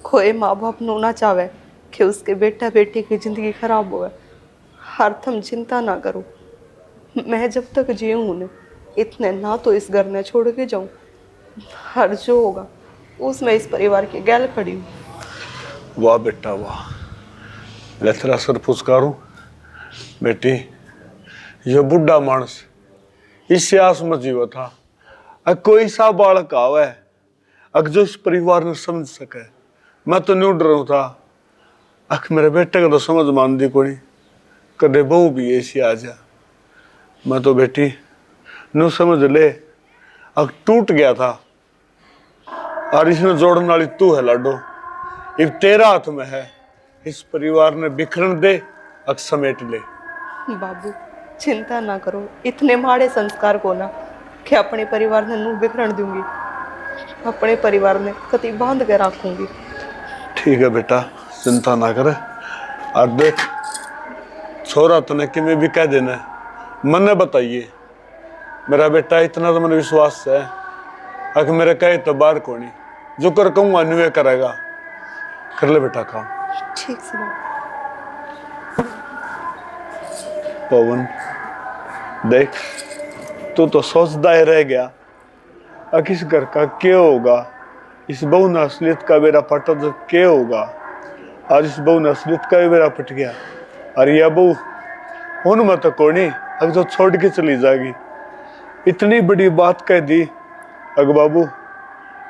कोई माँ बाप नो ना चाहे कि उसके बेटा बेटी की जिंदगी खराब हो। हर तुम चिंता ना करो मैं जब तक जीऊँ न इतने ना तो इस घर में छोड़ के जाऊँ हर जो होगा उसमें इस परिवार के गैल खड़ी हूँ। वाह बेटा वाह ले तेरा सर पुचकारूं बेटी। ये बुढ़ा मानस इस आस में जीवा था अग कोई सा बालक आवे अग जो इस परिवार ने समझ सके। मैं तो न्यू डरू था अख मेरे बेटे का तो समझ मान दी कोई कदे बहू भी ऐसी आ जा। मैं तो बेटी न्यू समझ ले अग टूट गया था और इसने जोड़ने वाली तू है लाडो। अब तेरा हाथ में है इस परिवार ने बिखरन दे अग समेट ले। बाबू चिंता ना करो, इतने माड़े संस्कार को ना कि अपने परिवार ने नू बिखरण दूंगी, अपने परिवार ने कति बांध के रखूंगी। ठीक है बेटा, चिंता ना कर। और देख छोरा तने कि मैं भी कह देना मन्ने बताइए, मेरा बेटा इतना तो मैंने विश्वास है अगर मेरे कहे तो बाहर कोनी जो कर कहूँगा नुए करेगा। कर ले बेटा काम। ठीक से बाबू। पवन देख तू तो सोचता ही रह गया अब इस घर का क्या होगा, इस बहू ने असलियत का बेरा पटा तो क्या होगा। आज इस बहू ने असलियत का भी बेरा पट गया और यह बहू उन मत कोनी अगर तो छोड़ के चली जाएगी। इतनी बड़ी बात कह दी अग बाबू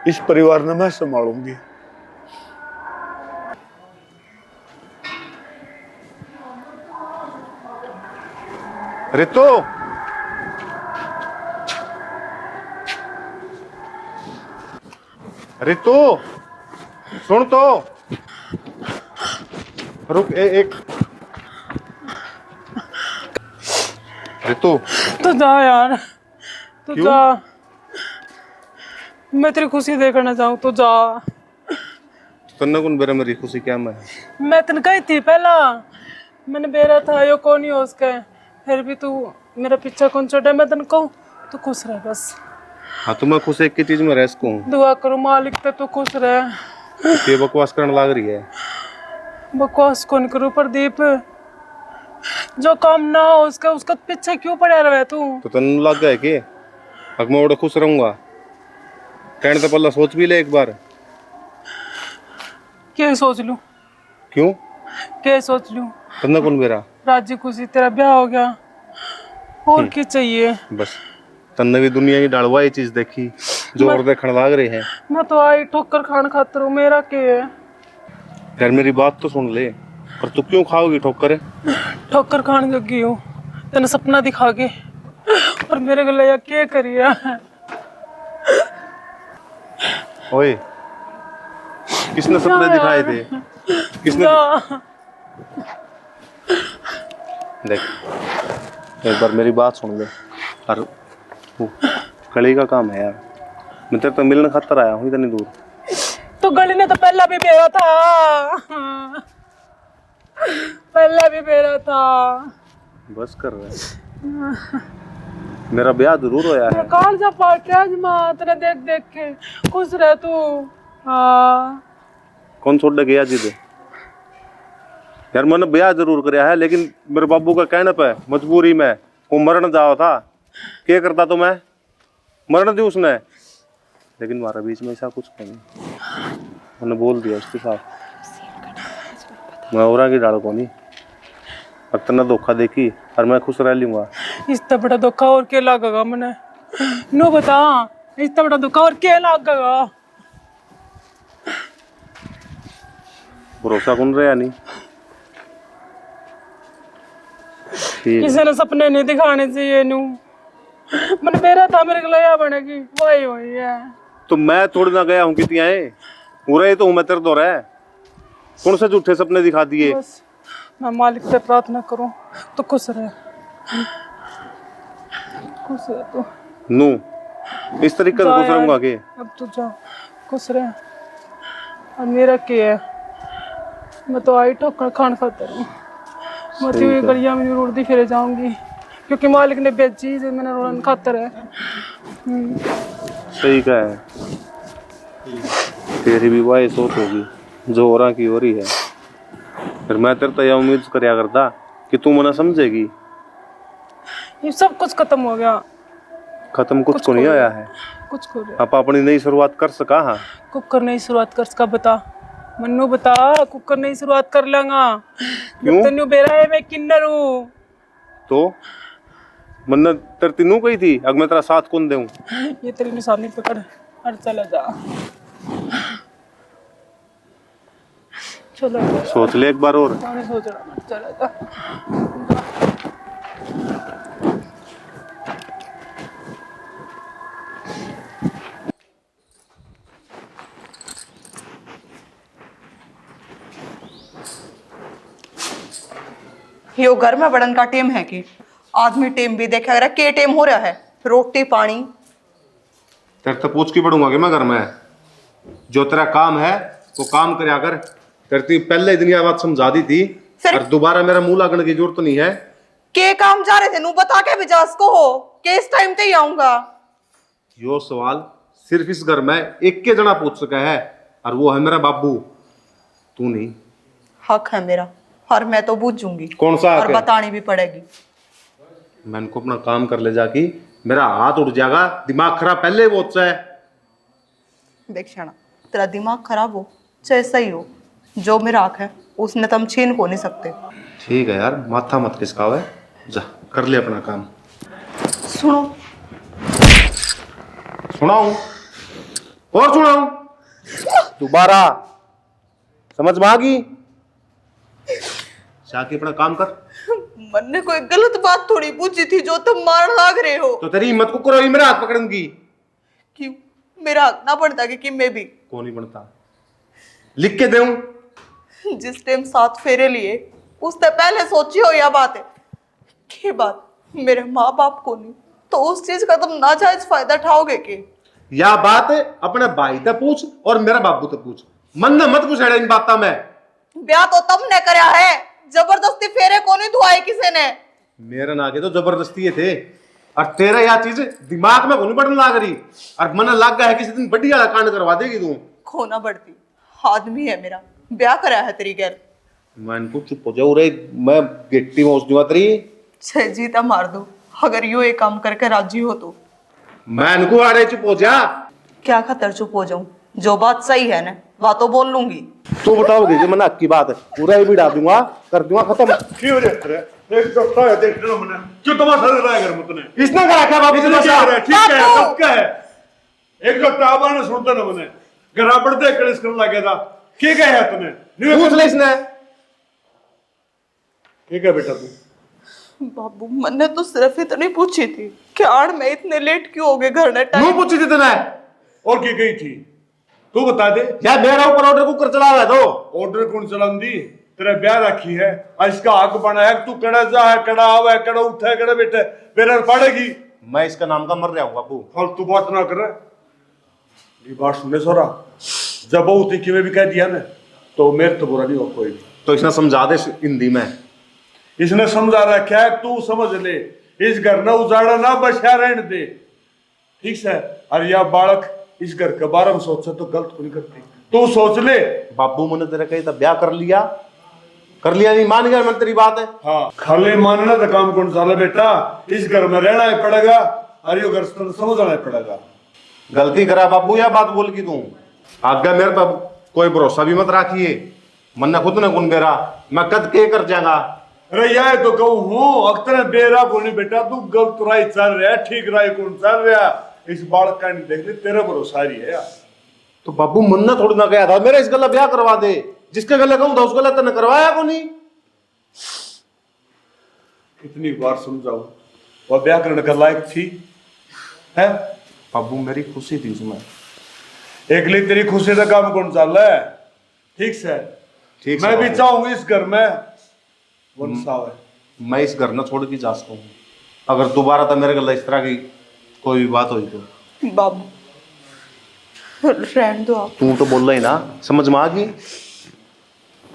इस परिवार ने मैं संभालूंगी। रितु, रितु सुन तो, रुक एक रितु। तो जा यार, तो क्यों? जा, मैं तेरी खुशी देखना चाहूँ तो जा। तन्ने कौन बेरा मेरी खुशी क्या मैं तेन कही थी पहला, मैंने बेरा था यो कौन ही हो उसके, फिर भी तू मेरा पीछा कौन छोड़ा। मैं तेन कहूँ तू खुश रह बस। हाँ तो मैं खुश एक की चीज में रह सकूं। दुआ करो मालिक पे तू खुश रह। ये बकवास करने लग रही है। बकवास कौन करूँ प्रदीप, जो काम ना हो उसका उसका पीछे क्यों पड़ा रहे तू। तो तन्नू लग गया कि अब मैं बड़ा खुश रहूंगा। कहने तो पहला सोच भी ले एक बार। क्या सोच लूं, क्यों क्या सोच लूं। तन्ने कौन बेरा राजी खुशी तेरा ब्याह हो गया, और क्या चाहिए। बस तन्ने भी दुनिया की डालवाई चीज देखी जो और देखने लग रहे हैं। मैं तो आई ठोकर खान खातर हूँ, मेरा क्या है। यार मेरी बात तो सुन ले, पर तू क्यों खाओगी ठोकर? ठोकर खान लगी हूँ तेने सपना दिखा के, और मेरे गले या क्या करिया। ओए किसने सपने दिखाए थे? किसने? देख एक बार मेरी बात सुन ले। और वो कली का काम है यार, मैं तेरे तो मिलने खातर आया हूँ इतनी दूर। तो गली ने तो पहला भी बेरा था, पहला भी बेरा था। बस कर रहे मेरा ब्याह जरूर होया है। काल जा पाटे आज मां तेरे देख देख के खुश रह तू। हाँ कौन छोड़ गया जिद? यार मैंने ब्याह जरूर कराया है, लेकिन मेरे बाबू का कहने पे मजबूरी में वो मरण जाओ था। क्या करता तो मैं मरण दी उसने, लेकिन हमारा बीच में ऐसा कुछ नहीं। मैंने बोल दिया उसके साथ मैं और की डाल को नहीं इतना धोखा देखी और मैं खुश रह लूंगा। इतना बड़ा धोखा और क्या लगेगा मैंने, नो बता इतना बड़ा धोखा और क्या लगेगा। भरोसा कौन रहा नहीं। किसी ने सपने नहीं दिखाने चाहिए नू, मैंने बेरा था मेरे गलया बनेगी वही वही है। तो मैं थोड़ी ना गया हूँ कितनी आए पूरा ही तो हूँ मैं तेरे दौर है। कौन से झूठे सपने दिखा दिए? बस मैं मालिक से प्रार्थना करूं तो खुश रहे, खुश रहे तू। नू इस तरीके से खुश रहूंगा कि अब तू जा खुश रहे। और मेरा क्या है, मैं तो आई ठोकर खान खातर हूँ। मोती हुई गलिया में रुड़ती फिर जाऊंगी क्योंकि मालिक ने बेची से मैंने रोड़न खातर है। सही का है, तेरी भी वही सोच होगी जो हो रहा की हो रही है। फिर मैं तेरे तो यह उम्मीद करया करता कि तू मना समझेगी। ये सब कुछ खत्म हो गया। खत्म कुछ को नहीं आया है, कुछ को रहा आप अपनी नई शुरुआत कर सका। हाँ कुकर नहीं शुरुआत कर सका, बता मन्नू बता। कुकर नहीं शुरुआत कर लेगा क्यों? तेनू बेरा है मैं किन्नर हूँ तो मन्ना तेरे तीनों कही थी अगर मैं तेरा साथ कौन दूं। ये तेरी निशानी पकड़ और चला जा। चलो सोच ले एक बार और। सोच रहा चला जा। यो घर में बड़न का टेम है कि आदमी टेम भी देखा रहा के टेम हो रहा है रोटी पानी। तेरे तो पूछ के पढ़ूंगा कि मैं घर में जो तेरा काम है वो काम करया कर। तेरे पहले इतनी बात समझा दी थी और दोबारा मेरा मुंह लागने की जरूरत नहीं है। के काम जा रहे थे नू बता के विजास को हो के इस टाइम पे ही आऊंगा। यो सवाल सिर्फ इस घर में एक के जना पूछ सका है और वो है मेरा बाबू, तू नहीं। हक है मेरा और मैं तो बूझूंगी। कौन सा हक और है? बतानी भी पड़ेगी। मैं इनको अपना काम कर ले जाके मेरा हाथ उठ जाएगा, दिमाग खराब पहले बहुत सा है। देख शाना तेरा दिमाग खराब हो चाहे सही हो, जो मेरा हक है उसने तुम छीन को नहीं सकते। ठीक है यार, माथा मत खिसकावे, जा कर ले अपना काम। सुनो सुनाऊं और सुनाऊं दोबारा, समझ में आ गई? जाके अपना काम कर। मन ने कोई गलत बात थोड़ी पूछी थी जो तुम मार लाग रहे हो। तो तेरी हिम्मत को करो ही मेरा हाथ पकड़न की। क्यों मेरा हक ना बनता कि मैं भी कौन नहीं बनता, लिख के दूं। जिस टाइम 7 फेरे लिए उससे पहले सोची हो यह बात है के बात मेरे माँ बाप को नहीं तो उस चीज का तुम नाजायज फायदा उठाओगे के? या बात अपने भाई से पूछ और मेरा बाबू से पूछ, मन न मत पूछ इन बात में। ब्याह तो तुमने करया है, जबरदस्ती फेरे को नहीं धुआए किसी ने। मेरे नागे तो जबरदस्ती ये थे और तेरा यह चीज दिमाग में घुन पड़ने लग रही और मन लग गया है किसी दिन बड़ी वाला कांड करवा देगी तू। खोना बढ़ती आदमी है मेरा, ब्याह कराया है तेरी गैर। मैं इनको चुप हो जाऊं रे, मैं गिट्टी में उस तेरी छह जीता मार दो अगर यो एक काम करके राजी हो तो। मैं इनको आ रहे चुप हो जा। क्या खतर चुप हो जाऊं, जो बात सही है ना वह तो बोल लूंगी। तू बताओगे जो मना की बात है पूरा ही बिड़ा दूंगा, कर दूंगा खत्म। क्यों रे तेरे एक डॉक्टर है देख लो मने क्यों तमाशा कर रहा है घर में तूने? इसने कहा क्या बाबू इसने क्या कर रहा है? ठीक है सब क्या है? एक डॉक्टर आवाज सुनता ना मने घर पड़ते कलेश करने लगा था। क्या कहा है तूने? पूछ ले इसने। ठीक है बेटा तू बाबू मैंने तो सिर्फ इतनी पूछी थी कि आड़ में इतने लेट क्यों हो गए घर ने मुंह टाइम। पूछी थी तूने और क्या गई थी तू बता दे। यार मेरा ऊपर ऑर्डर कुकर चला हुआ है तो ऑर्डर कौन चलांदी? तेरा ब्याह रखी है इसका हक बना है तू कड़ा जा है कड़ा आवा है कड़ा उठा है कड़ा बेटा बेरा पड़ेगी। मैं इसका नाम का मर रहा हूँ बाबू। फालतू बात ना कर। ये बात सुने सोरा जब बहुत ही किमें भी कह दिया ना तो मेरे तो बुरा नहीं हो कोई। तो इसने समझा दे हिंदी में। इसने समझा रखा है तू समझ ले इस घर ना उजाड़ा ना बचा रहने दे ठीक है। अरे या बालक इस घर के बारे में सोचा तो गलत को नहीं करती तू सोच ले। बाबू मैंने तेरा कही था ब्याह कर लिया नहीं, मान गया मैं तेरी बात है। हाँ खाली मानना तो काम कौन सा है बेटा, इस घर में रहना ही पड़ेगा और ये घर तो समझना ही पड़ेगा। गलती करा बाबू या बात बोल की तू आगे मेरे पर कोई भरोसा भी मत रखिए, मन ने खुद ने गुन बेरा मैं कद के कर जाएगा। अरे यार तो कहूँ हूँ अक्तर बेरा बोली बेटा तू गलत राय चल रहा है ठीक राय कौन चल रहा इस बालक का नहीं देख ले तेरा भरोसा ही है यार। तो बाबू मुन्ना थोड़ी ना गया था मेरा इस गला ब्याह करवा दे, जिसके गले कहूं था उस गला तने करवाया को नहीं। कितनी बार समझाऊं वह ब्याह करने का लायक थी है? बाबू मेरी खुशी थी उसमें। एक लिए तेरी खुशी का काम कौन चल रहा है ठीक से? ठीक मैं भी चाहूंगी इस घर में है। मैं इस घर न छोड़ के जा सकता हूँ अगर दोबारा तो मेरे गला इस तरह की कोई भी बात हुई तो। बाबू रहने दो आप। तू तो बोल रही ना, समझ में आ गई?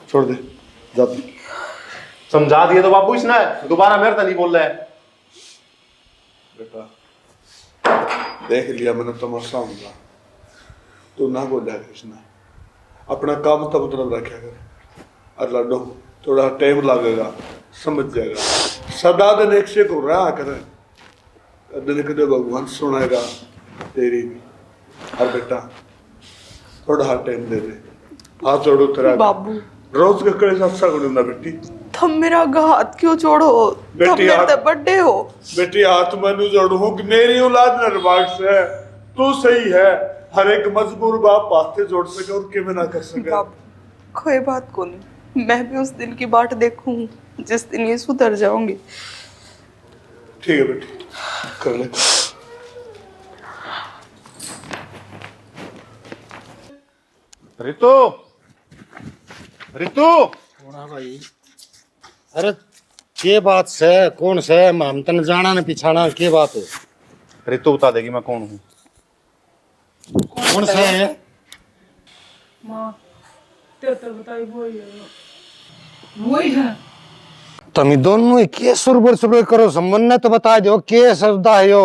छोड़ दे जा तू। समझा दिए तो बाबू इसने दोबारा मेरे तो नहीं बोल रहा है। बेटा देख लिया मैंने तमाशा होगा तू ना बोला कृष्णा अपना काम तो मतलब रखा कर और लाडो थोड़ा टाइम लगेगा समझ जाएगा। सदा दिन एक से को रहा कर कदे कदे भगवान सुनेगा तेरी भी। और बेटा थोड़ा हाथ टाइम दे दे हाथ जोड़ो तेरा बाबू रोज के कड़े अच्छा गुणा बेटी तुम मेरा हाथ क्यों जोड़ो, तुम बेटी मेरे बड़े हो। बेटी हाथ मैनू जोड़ू कि मेरी औलाद निर्भाग से है तू सही है हर एक मजबूर बाप हाथ जोड़ सके और किमें ना कर सके। बाबू कोई बात को नहीं, मैं भी उस दिन की बाट देखूं जिस दिन ये सुधर जाऊंगी। ठीक है बेटी कर ले। रितु रितु होना भाई। अरे के बात से कौन से हम तन जाना न पिछाना के बात है रितु बता देगी मैं कौन हूँ। कौन से है माँ तेरे बताई वही है। वही है। तुम दोनों ही के सुरबर सुरबर करो संबंध ने तो बता दो के शब्द है यो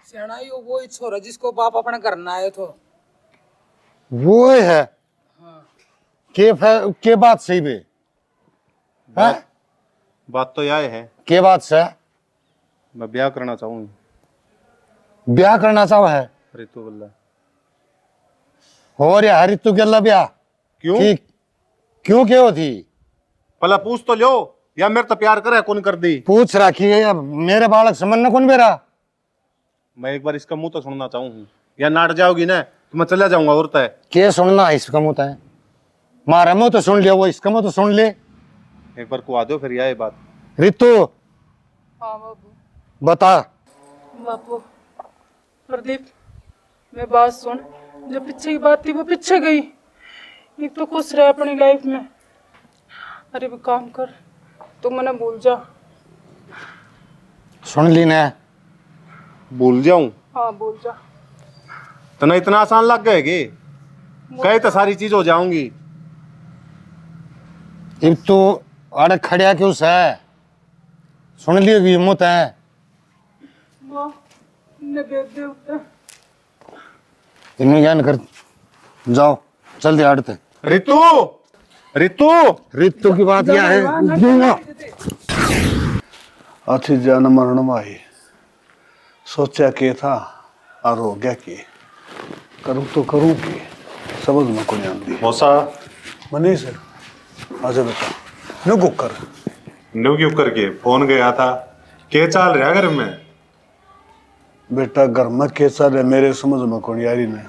सेना यो वही छोरा जिसको बाप अपने करना आए तो वो है के बात सही बे हैं बात तो यह है के बात से मैं ब्याह करना चाहूँ ब्याह करना चाहो है रितु बल्ला। हो रहा है ऋतु के अल्लाह ब्याह क्यों क्यों क्यों थी पहला पूछ तो लो या मेरे तो प्यार करे कौन कर दी। पूछ रखी है अब मेरे बालक समझ न कौन बेरा मैं एक बार इसका मुंह तो सुनना चाहूँ या नाट जाओगी ना तो मैं चला जाऊंगा और तय। के सुनना है इसका मुंह है मारा मुंह तो सुन लिया वो इसका मुंह तो सुन ले एक बार कुआ दो फिर यह बात। ऋतु हाँ बाबू। बता बापू प्रदीप मैं बात सुन जो पीछे की बात थी वो पीछे गई। एक तो खुश रहे अपनी लाइफ में। अरे वो काम कर तू मैंने भूल जा। सुन ली ने भूल जाऊं हाँ भूल जा। तना इतना आसान लग गए कि कहे तो सारी चीज हो जाऊंगी। अब तो अड़ खड़िया क्यों से सुन लियो भी हिम्मत है माँ ने भेज दे उठे। इन्हें ज्ञान कर जाओ चल दे आड़ते रितु रितु ऋतु की बात क्या है दूंगा अच्छी जान मरण माही सोचा के था और हो गया कि करूँ तो करूँ कि समझ में को नहीं आती। मौसा मनीष आजा बेटा नो कुकर न्यू क्यों करके फोन गया था के चाल रहा घर में। बेटा घर में कैसा रहे मेरे समझ में कौन यारी ने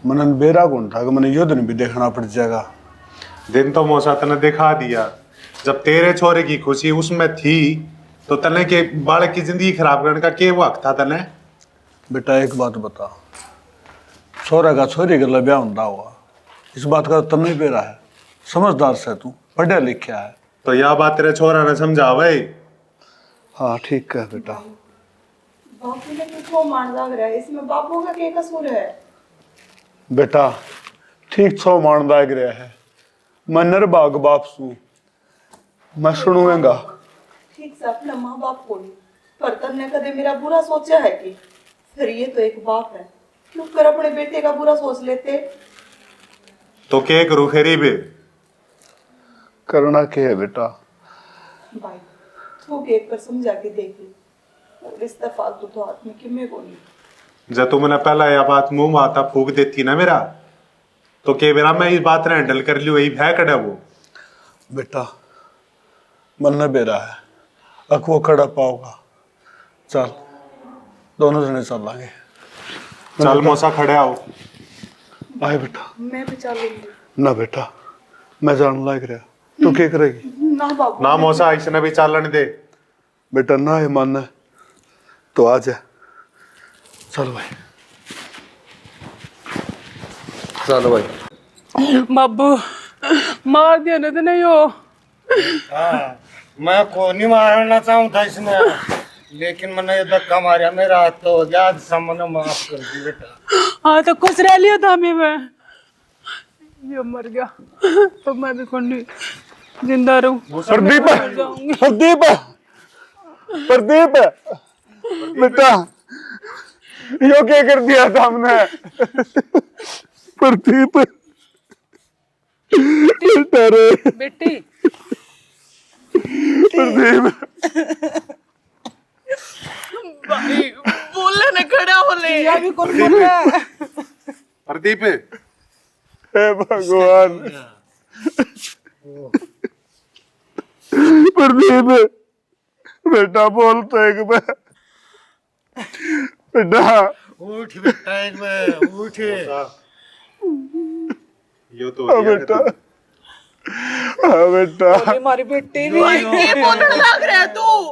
मनन बेरा कौन था कि मैंने यो दिन भी देखना पड़ जाएगा। दिन तो मौसा तने दिखा दिया जब तेरे छोरे की खुशी उसमें थी तो तने के बालक की जिंदगी खराब करने का के वक्त था तने। बेटा एक बात बता छोरा का छोरी का ब्याह होता हुआ इस बात का तब नहीं बेरा है समझदार से तू पढ़ा लिखा है तो यह बात तेरे छोरा ने समझा भाई। हाँ ठीक है बेटा बापू ने क्यों मान जाग रहा है इसमें बापू का क्या कसूर है। बेटा ठीक छो मान दाग रहा है मैं निर्भाग बाप सू मैं सुनूंगा ठीक से अपना माँ बाप को पर तन्ने कदे मेरा बुरा सोचा है कि फिर ये तो एक बाप है क्यों कर अपने बेटे का बुरा सोच लेते। तो के करू फेरी बे करना क्या है बेटा भाई तू एक बार समझा के देख ले रिश्ता फालतू तो हाथ में किमे को नहीं। जब तुमने पहला यह बात मुंह माता फूक देती ना मेरा तो के मेरा मैं इस बात ने हैंडल कर लियो यही भय कड़ा वो। बेटा मन न बेरा है अकवो खड़ा पाओगा चल दोनों जने चल लागे चल मौसा खड़े आओ। आए बेटा मैं भी चलूंगी ना बेटा मैं जान लाग रहा तू क्या करेगी ना बाबू ना मौसा इसने भी चालन दे। बेटा ना है मानना है तो आ जा चल भाई चलो भाई बाबू मार दिया ना तने यो। हाँ मैं को नहीं मारना चाहूँ था इसने लेकिन मैंने ये धक्का मारा मेरा हाथ तो हो गया आज सामने माफ कर दी बेटा। हाँ तो कुछ रह लिया था हमें मैं ये मर गया तो मैं भी कौन नहीं जिंदा रहूं। प्रदीप जाऊंगी। प्रदीप प्रदीप बेटा यो क्या कर दिया था हमने प्रदीप बेटा रे बेटी प्रदीप भाई बोले ना खड़ा होले या भी कौन बोल रहा है। प्रदीप हे भगवान प्रदीप बेटा बोलते एक बार बेटा उठ बेटा एक बार उठ यो तो हाँ बेटा हाँ बेटा हमारी बेटी भी ये बोलने लग रहा है तू।